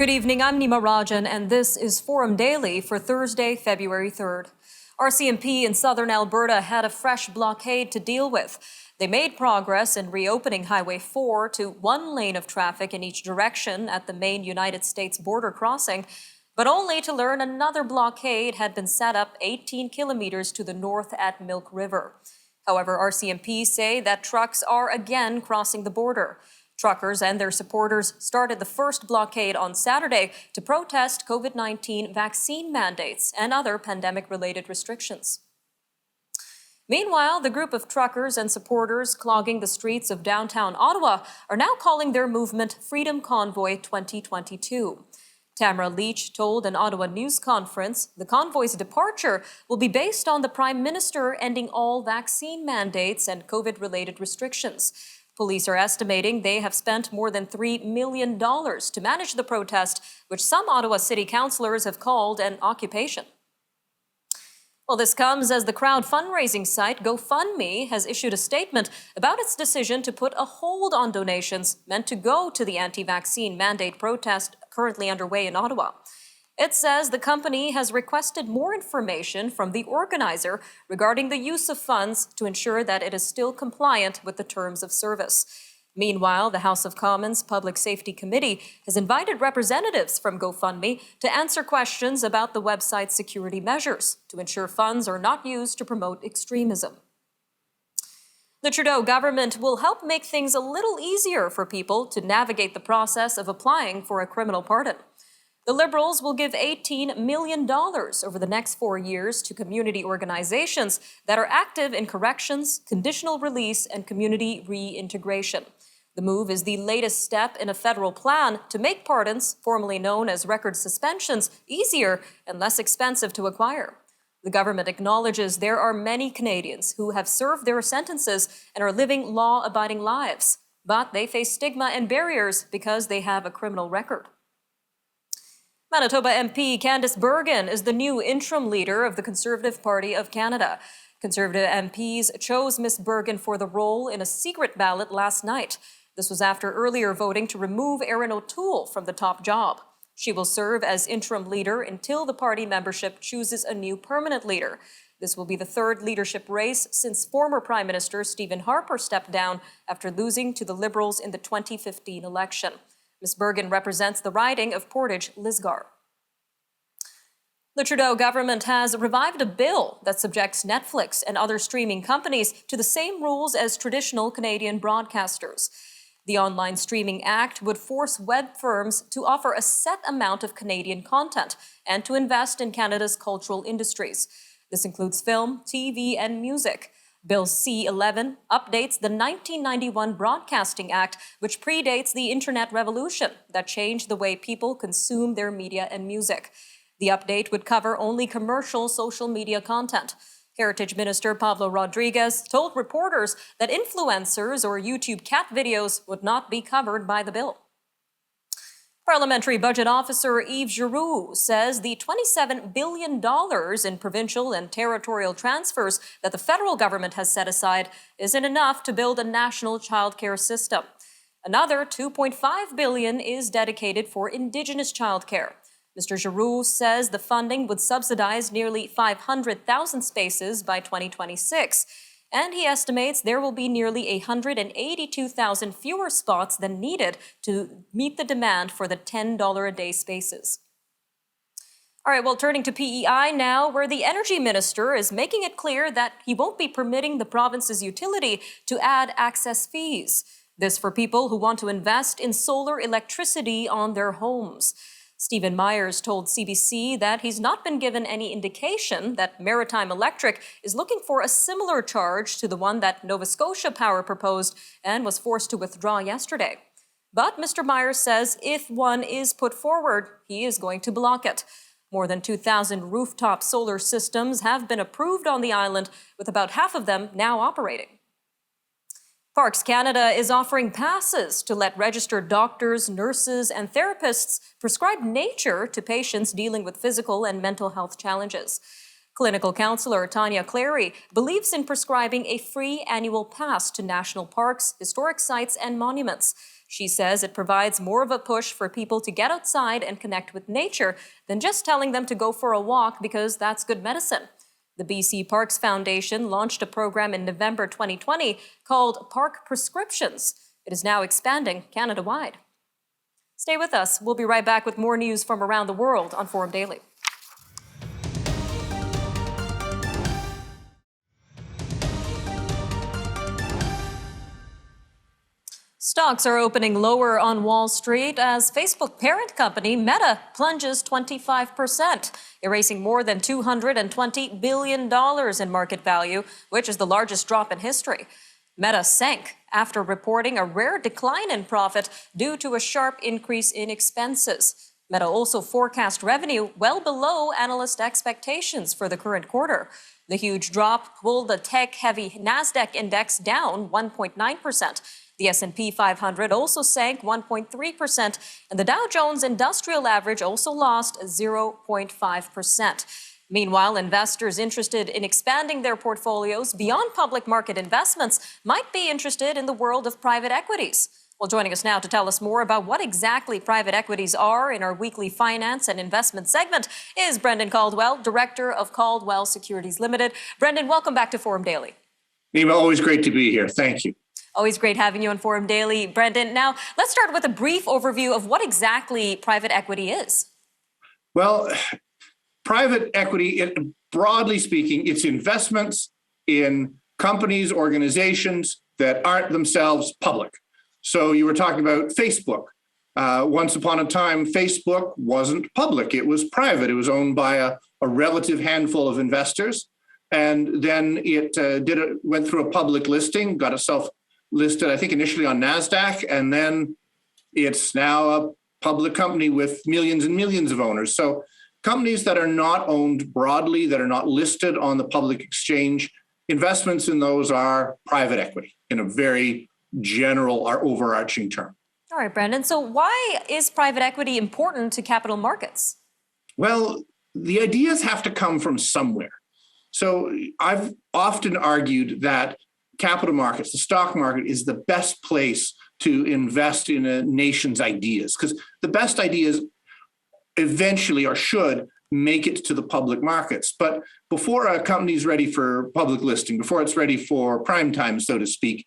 Good evening, I'm Nima Rajan, and this is Forum Daily for Thursday, February 3rd. RCMP in southern Alberta had a fresh blockade to deal with. They made progress in reopening Highway 4 to one lane of traffic in each direction at the main United States border crossing, but only to learn another blockade had been set up 18 kilometers to the north at Milk River. However, RCMP say that trucks are again crossing the border. Truckers and their supporters started the first blockade on Saturday to protest COVID-19 vaccine mandates and other pandemic-related restrictions. Meanwhile, the group of truckers and supporters clogging the streets of downtown Ottawa are now calling their movement Freedom Convoy 2022. Tamara Leach told an Ottawa news conference the convoy's departure will be based on the Prime Minister ending all vaccine mandates and COVID-related restrictions. Police are estimating they have spent more than $3 million to manage the protest, which some Ottawa City councillors have called an occupation. Well, this comes as the crowd fundraising site GoFundMe has issued a statement about its decision to put a hold on donations meant to go to the anti-vaccine mandate protest currently underway in Ottawa. It says the company has requested more information from the organizer regarding the use of funds to ensure that it is still compliant with the terms of service. Meanwhile, the House of Commons Public Safety Committee has invited representatives from GoFundMe to answer questions about the website's security measures to ensure funds are not used to promote extremism. The Trudeau government will help make things a little easier for people to navigate the process of applying for a criminal pardon. The Liberals will give $18 million over the next 4 years to community organizations that are active in corrections, conditional release, and community reintegration. The move is the latest step in a federal plan to make pardons, formerly known as record suspensions, easier and less expensive to acquire. The government acknowledges there are many Canadians who have served their sentences and are living law-abiding lives, but they face stigma and barriers because they have a criminal record. Manitoba MP Candace Bergen is the new interim leader of the Conservative Party of Canada. Conservative MPs chose Ms. Bergen for the role in a secret ballot last night. This was after earlier voting to remove Erin O'Toole from the top job. She will serve as interim leader until the party membership chooses a new permanent leader. This will be the third leadership race since former Prime Minister Stephen Harper stepped down after losing to the Liberals in the 2015 election. Ms. Bergen represents the riding of Portage-Lisgar. The Trudeau government has revived a bill that subjects Netflix and other streaming companies to the same rules as traditional Canadian broadcasters. The Online Streaming Act would force web firms to offer a set amount of Canadian content and to invest in Canada's cultural industries. This includes film, TV, and music. Bill C-11 updates the 1991 Broadcasting Act, which predates the Internet revolution that changed the way people consume their media and music. The update would cover only commercial social media content. Heritage Minister Pablo Rodriguez told reporters that influencers or YouTube cat videos would not be covered by the bill. Parliamentary Budget Officer Yves Giroux says the $27 billion in provincial and territorial transfers that the federal government has set aside isn't enough to build a national childcare system. Another $2.5 billion is dedicated for Indigenous childcare. Mr. Giroux says the funding would subsidize nearly 500,000 spaces by 2026. And he estimates there will be nearly 182,000 fewer spots than needed to meet the demand for the $10 a day spaces. All right, well, turning to PEI now, where the energy minister is making it clear that he won't be permitting the province's utility to add access fees. This for people who want to invest in solar electricity on their homes. Stephen Myers told CBC that he's not been given any indication that Maritime Electric is looking for a similar charge to the one that Nova Scotia Power proposed and was forced to withdraw yesterday. But Mr. Myers says if one is put forward, he is going to block it. More than 2,000 rooftop solar systems have been approved on the island, with about half of them now operating. Parks Canada is offering passes to let registered doctors, nurses, and therapists prescribe nature to patients dealing with physical and mental health challenges. Clinical counselor Tanya Clary believes in prescribing a free annual pass to national parks, historic sites, and monuments. She says it provides more of a push for people to get outside and connect with nature than just telling them to go for a walk because that's good medicine. The BC Parks Foundation launched a program in November 2020 called Park Prescriptions. It is now expanding Canada-wide. Stay with us. We'll be right back with more news from around the world on Forum Daily. Stocks are opening lower on Wall Street as Facebook parent company Meta plunges 25%, erasing more than $220 billion in market value, which is the largest drop in history. Meta sank after reporting a rare decline in profit due to a sharp increase in expenses. Meta also forecast revenue well below analyst expectations for the current quarter. The huge drop pulled the tech-heavy Nasdaq index down 1.9%. The S&P 500 also sank 1.3%, and the Dow Jones Industrial Average also lost 0.5%. Meanwhile, investors interested in expanding their portfolios beyond public market investments might be interested in the world of private equities. Well, joining us now to tell us more about what exactly private equities are in our weekly finance and investment segment is Brendan Caldwell, Director of Caldwell Securities Limited. Brendan, welcome back to Forum Daily. Nima, always great to be here. Thank you. Always great having you on Forum Daily, Brendan. Now, let's start with a brief overview of what exactly private equity is. Well, private equity, broadly speaking, it's investments in companies, organizations that aren't themselves public. So you were talking about Facebook. Once upon a time, Facebook wasn't public. It was private. It was owned by a relative handful of investors. And then it went through a public listing, got itself listed, I think, initially on NASDAQ, and then it's now a public company with millions and millions of owners. So companies that are not owned broadly, that are not listed on the public exchange, investments in those are private equity in a very general or overarching term. All right, Brendan. So why is private equity important to capital markets? Well, the ideas have to come from somewhere. So I've often argued that capital markets, the stock market, is the best place to invest in a nation's ideas, because the best ideas eventually or should make it to the public markets. But before a company's ready for public listing, before it's ready for prime time, so to speak,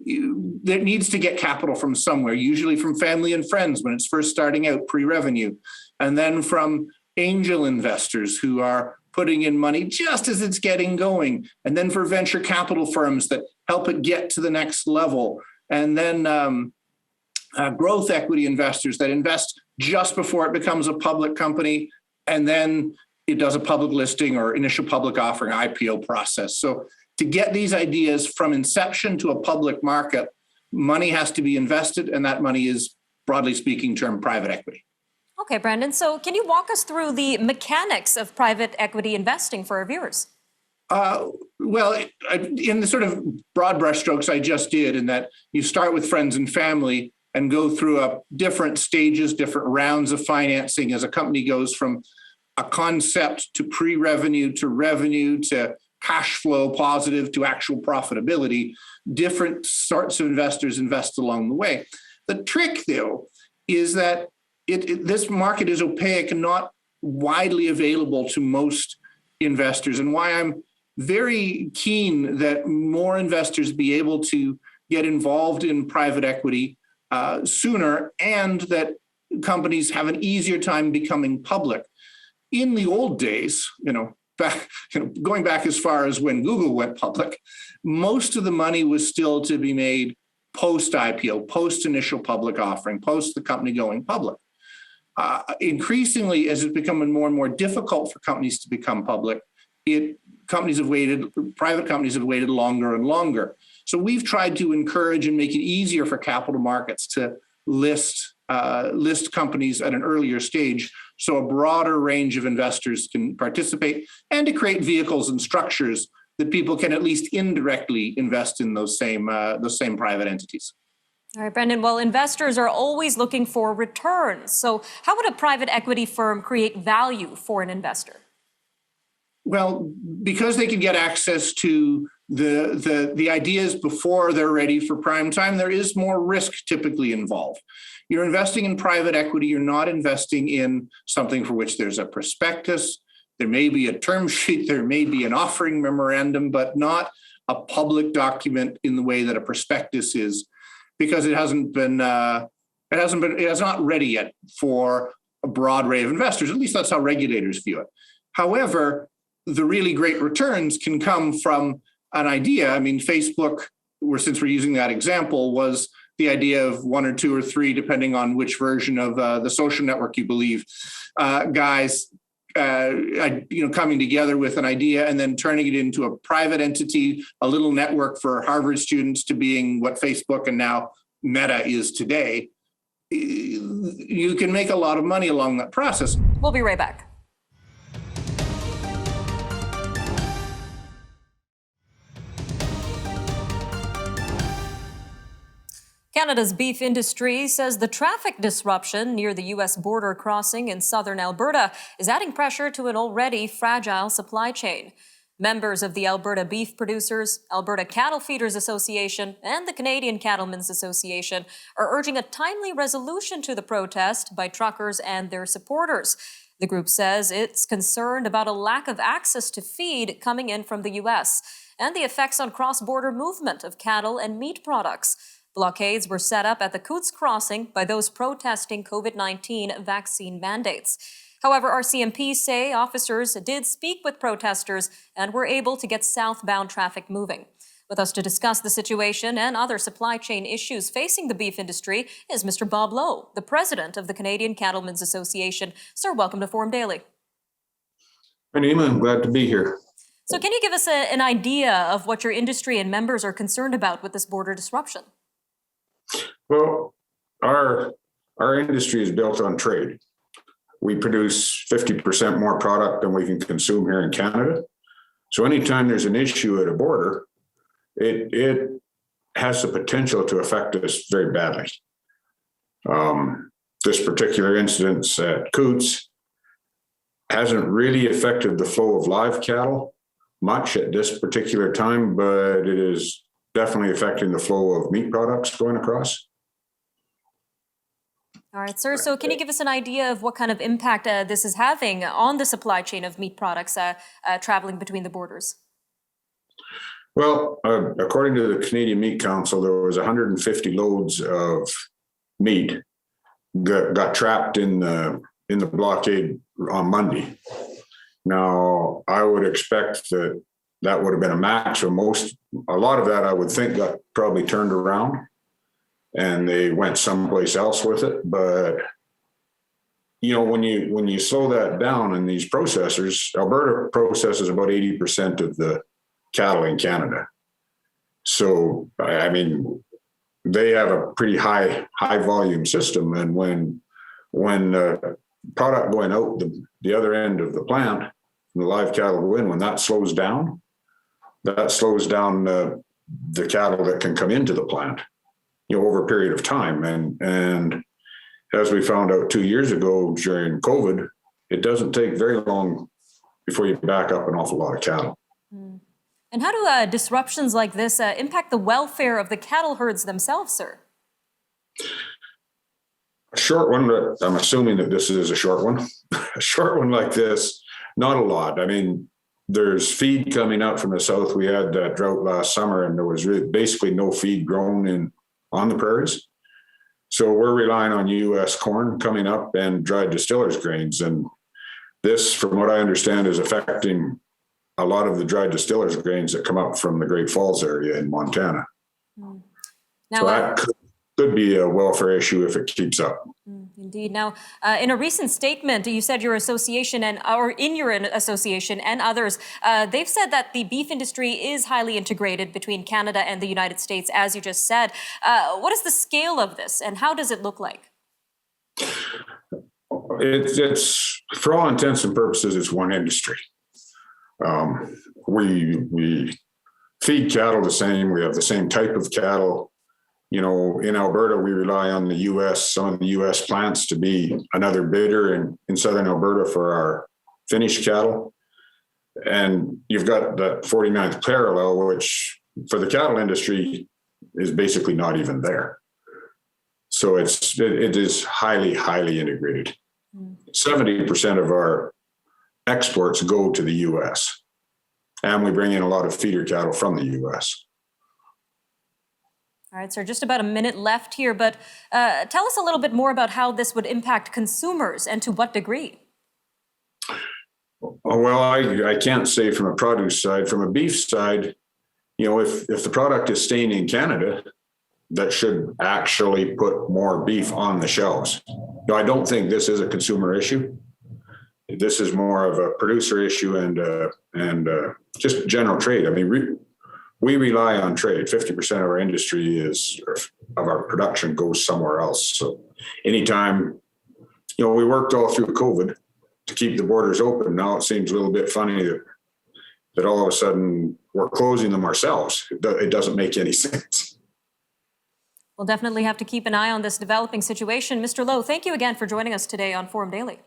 it needs to get capital from somewhere, usually from family and friends when it's first starting out, pre-revenue, and then from angel investors who are putting in money just as it's getting going, and then for venture capital firms that help it get to the next level, and then growth equity investors that invest just before it becomes a public company, and then it does a public listing or initial public offering, IPO process. So to get these ideas from inception to a public market, money has to be invested, and that money is, broadly speaking, termed private equity. Okay, Brendan. So can you walk us through the mechanics of private equity investing for our viewers? Well, in the sort of broad brushstrokes I just did, in that you start with friends and family and go through different stages, different rounds of financing as a company goes from a concept to pre-revenue to revenue to cash flow positive to actual profitability. Different sorts of investors invest along the way. The trick, though, is that this market is opaque and not widely available to most investors, and why I'm very keen that more investors be able to get involved in private equity sooner, and that companies have an easier time becoming public. In the old days, going back as far as when Google went public, most of the money was still to be made post-IPO, post-initial public offering, post the company going public. Increasingly, as it's becoming more and more difficult for companies to become public, private companies have waited longer and longer. So we've tried to encourage and make it easier for capital markets to list companies at an earlier stage, so a broader range of investors can participate, and to create vehicles and structures that people can at least indirectly invest in those same private entities. All right, Brendan. Well, investors are always looking for returns. So how would a private equity firm create value for an investor? Well, because they can get access to the ideas before they're ready for prime time, there is more risk typically involved. You're investing in private equity. You're not investing in something for which there's a prospectus. There may be a term sheet, there may be an offering memorandum, but not a public document in the way that a prospectus is, because it has not ready yet for a broad array of investors. At least that's how regulators view it. However, the really great returns can come from an idea. I mean, Facebook, since we're using that example, was the idea of one or two or three, depending on which version of the social network you believe, guys coming together with an idea and then turning it into a private entity, a little network for Harvard students, to being what Facebook and now Meta is today. You can make a lot of money along that process. We'll be right back. Canada's beef industry says the traffic disruption near the U.S. border crossing in southern Alberta is adding pressure to an already fragile supply chain. Members of the Alberta Beef Producers, Alberta Cattle Feeders Association, and the Canadian Cattlemen's Association are urging a timely resolution to the protest by truckers and their supporters. The group says it's concerned about a lack of access to feed coming in from the U.S. and the effects on cross-border movement of cattle and meat products. Blockades were set up at the Coots Crossing by those protesting COVID-19 vaccine mandates. However, RCMP say officers did speak with protesters and were able to get southbound traffic moving. With us to discuss the situation and other supply chain issues facing the beef industry is Mr. Bob Lowe, the president of the Canadian Cattlemen's Association. Sir, welcome to Forum Daily. Hi, Nima. I'm glad to be here. So can you give us an idea of what your industry and members are concerned about with this border disruption? Well, our industry is built on trade. We produce 50% more product than we can consume here in Canada. So anytime there's an issue at a border, it has the potential to affect us very badly. This particular incident at Coots hasn't really affected the flow of live cattle much at this particular time, but it is definitely affecting the flow of meat products going across. All right, sir. So can you give us an idea of what kind of impact this is having on the supply chain of meat products traveling between the borders? Well, according to the Canadian Meat Council, there was 150 loads of meat that got trapped in the blockade on Monday. Now, I would expect that would have been a max, or a lot of that I would think got probably turned around and they went someplace else with it. But when you slow that down in these processors, Alberta processes about 80% of the cattle in Canada. So, I mean, they have a pretty high volume system. And when product going out the other end of the plant, and the live cattle go in, when that slows down the cattle that can come into the plant, over a period of time. And as we found out 2 years ago during COVID, it doesn't take very long before you back up an awful lot of cattle. Mm. And how do disruptions like this impact the welfare of the cattle herds themselves, sir? A short one, but I'm assuming that this is a short one. A short one like this, not a lot. I mean, there's feed coming out from the south. We had that drought last summer, and there was basically no feed grown on the prairies. So we're relying on U.S. corn coming up and dried distillers grains. And this, from what I understand, is affecting a lot of the dried distillers grains that come up from the Great Falls area in Montana. Mm. Now, so that could be a welfare issue if it keeps up. Indeed. Now, in a recent statement, you said your association and others, they've said that the beef industry is highly integrated between Canada and the United States, as you just said. What is the scale of this, and how does it look like? It's for all intents and purposes, it's one industry. We feed cattle the same. We have the same type of cattle. In Alberta, we rely on some of the U.S. plants to be another bidder in southern Alberta for our finished cattle. And you've got that 49th parallel, which for the cattle industry is basically not even there. So it is highly, highly integrated. 70% of our exports go to the US, and we bring in a lot of feeder cattle from the US. All right, sir, just about a minute left here, but tell us a little bit more about how this would impact consumers and to what degree. Well, I can't say from a produce side. From a beef side, if the product is staying in Canada, that should actually put more beef on the shelves. I don't think this is a consumer issue. This is more of a producer issue and just general trade. I mean, we rely on trade. 50% of our industry of our production goes somewhere else. So anytime, we worked all through COVID to keep the borders open. Now it seems a little bit funny that all of a sudden we're closing them ourselves. It doesn't make any sense. We'll definitely have to keep an eye on this developing situation. Mr. Lowe, thank you again for joining us today on Forum Daily.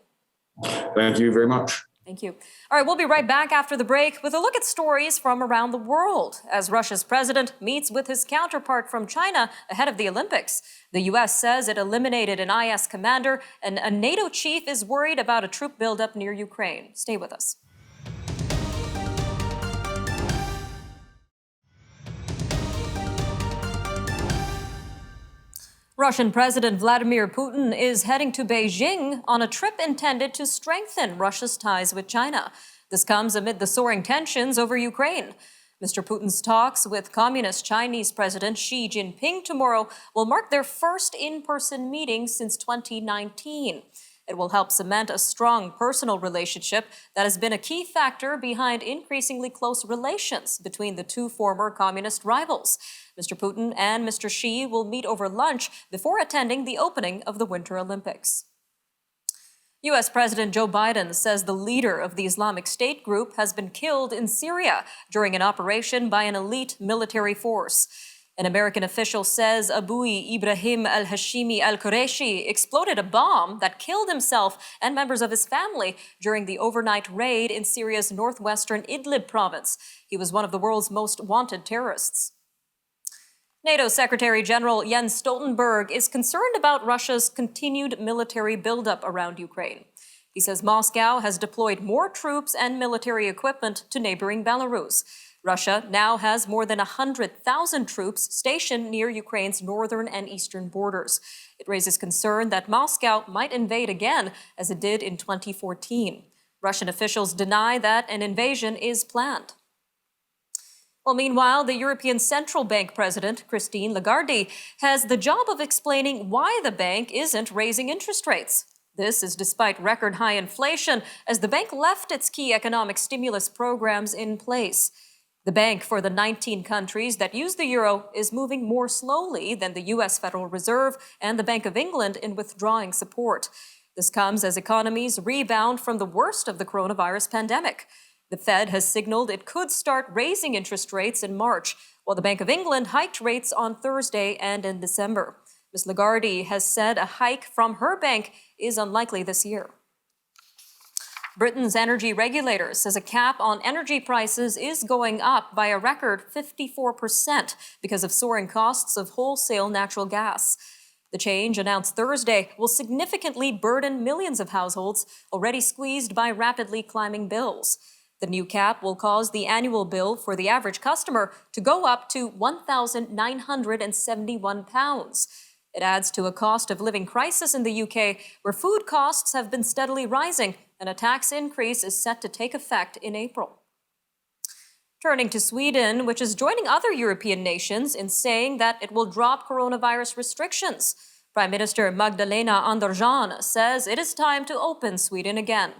Thank you very much. Thank you. All right, we'll be right back after the break with a look at stories from around the world as Russia's president meets with his counterpart from China ahead of the Olympics. The U.S. says it eliminated an IS commander, and a NATO chief is worried about a troop buildup near Ukraine. Stay with us. Russian President Vladimir Putin is heading to Beijing on a trip intended to strengthen Russia's ties with China. This comes amid the soaring tensions over Ukraine. Mr. Putin's talks with Communist Chinese President Xi Jinping tomorrow will mark their first in-person meeting since 2019. It will help cement a strong personal relationship that has been a key factor behind increasingly close relations between the two former communist rivals. Mr. Putin and Mr. Xi will meet over lunch before attending the opening of the Winter Olympics. U.S. President Joe Biden says the leader of the Islamic State group has been killed in Syria during an operation by an elite military force. An American official says Abu Ibrahim al-Hashimi al-Qureshi exploded a bomb that killed himself and members of his family during the overnight raid in Syria's northwestern Idlib province. He was one of the world's most wanted terrorists. NATO Secretary General Jens Stoltenberg is concerned about Russia's continued military buildup around Ukraine. He says Moscow has deployed more troops and military equipment to neighboring Belarus. Russia now has more than 100,000 troops stationed near Ukraine's northern and eastern borders. It raises concern that Moscow might invade again, as it did in 2014. Russian officials deny that an invasion is planned. Well, meanwhile, the European Central Bank President, Christine Lagarde, has the job of explaining why the bank isn't raising interest rates. This is despite record high inflation, as the bank left its key economic stimulus programs in place. The bank for the 19 countries that use the euro is moving more slowly than the U.S. Federal Reserve and the Bank of England in withdrawing support. This comes as economies rebound from the worst of the coronavirus pandemic. The Fed has signaled it could start raising interest rates in March, while the Bank of England hiked rates on Thursday and in December. Ms. Lagarde has said a hike from her bank is unlikely this year. Britain's energy regulator says a cap on energy prices is going up by a record 54% because of soaring costs of wholesale natural gas. The change, announced Thursday, will significantly burden millions of households already squeezed by rapidly climbing bills. The new cap will cause the annual bill for the average customer to go up to £1,971. It adds to a cost of living crisis in the UK, where food costs have been steadily rising, and a tax increase is set to take effect in April. Turning to Sweden, which is joining other European nations in saying that it will drop coronavirus restrictions. Prime Minister Magdalena Andersson says it is time to open Sweden again.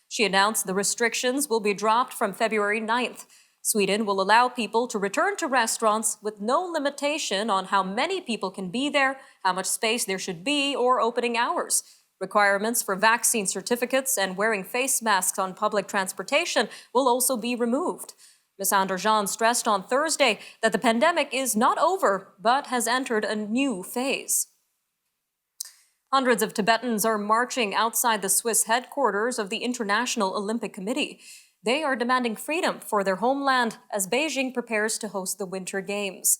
She announced the restrictions will be dropped from February 9th. Sweden will allow people to return to restaurants with no limitation on how many people can be there, how much space there should be, or opening hours. Requirements for vaccine certificates and wearing face masks on public transportation will also be removed. Ms. Andersson stressed on Thursday that the pandemic is not over, but has entered a new phase. Hundreds of Tibetans are marching outside the Swiss headquarters of the International Olympic Committee. They are demanding freedom for their homeland as Beijing prepares to host the Winter Games.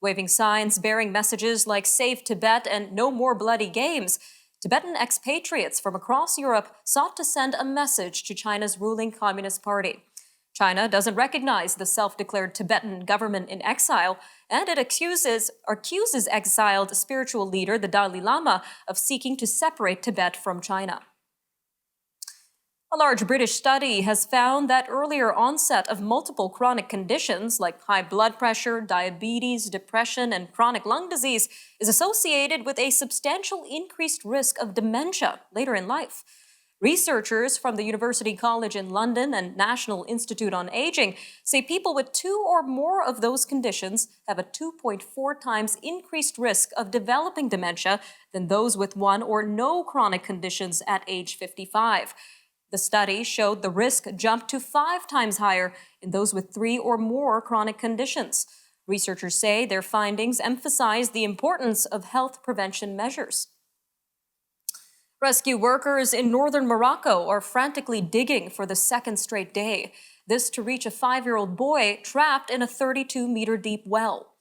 Waving signs bearing messages like Save Tibet and No More Bloody Games, Tibetan expatriates from across Europe sought to send a message to China's ruling Communist Party. China doesn't recognize the self-declared Tibetan government in exile, and it accuses exiled spiritual leader, the Dalai Lama, of seeking to separate Tibet from China. A large British study has found that earlier onset of multiple chronic conditions like high blood pressure, diabetes, depression, and chronic lung disease is associated with a substantial increased risk of dementia later in life. Researchers from the University College in London and National Institute on Aging say people with 2 or more of those conditions have a 2.4 times increased risk of developing dementia than those with 1 or no chronic conditions at age 55. The study showed the risk jumped to 5 times higher in those with 3 or more chronic conditions. Researchers say their findings emphasize the importance of health prevention measures. Rescue workers in northern Morocco are frantically digging for the second straight day. This to reach a 5-year-old boy trapped in a 32-meter deep well.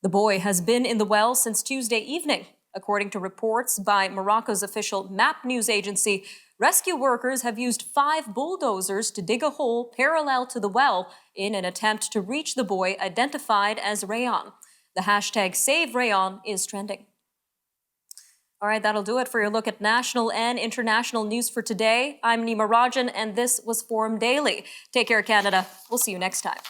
The boy has been in the well since Tuesday evening. According to reports by Morocco's official MAP news agency, rescue workers have used 5 bulldozers to dig a hole parallel to the well in an attempt to reach the boy identified as Rayon. The hashtag #SaveRayon is trending. All right, that'll do it for your look at national and international news for today. I'm Nima Rajan, and this was Forum Daily. Take care, Canada. We'll see you next time.